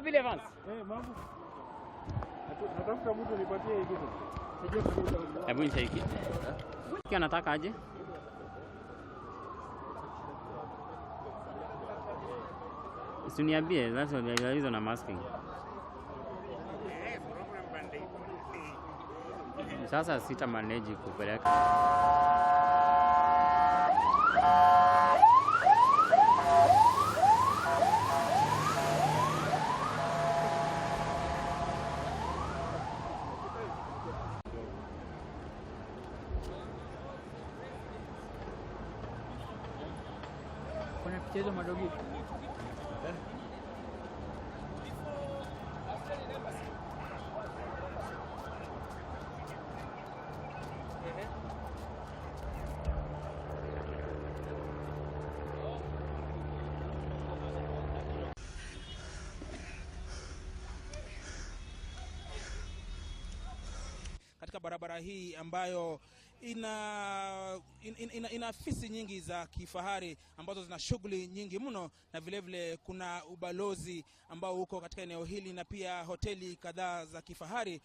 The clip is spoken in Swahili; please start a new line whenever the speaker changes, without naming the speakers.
Ngapi ile Evans?
Mambo. Natafuta mtu nipatie hii kitu.
Hebu nisaidie. Kiki anataka aje? Usiniambie, that's what the reason I'm asking. Sasa sita manage kupeleka.
Kuna picha hizo madogi.
Katika barabara hii ambayo ina afisi nyingi za kifahari ambazo zina shughuli nyingi mno, na vile vile kuna ubalozi ambao uko katika eneo hili na pia hoteli kadhaa za kifahari.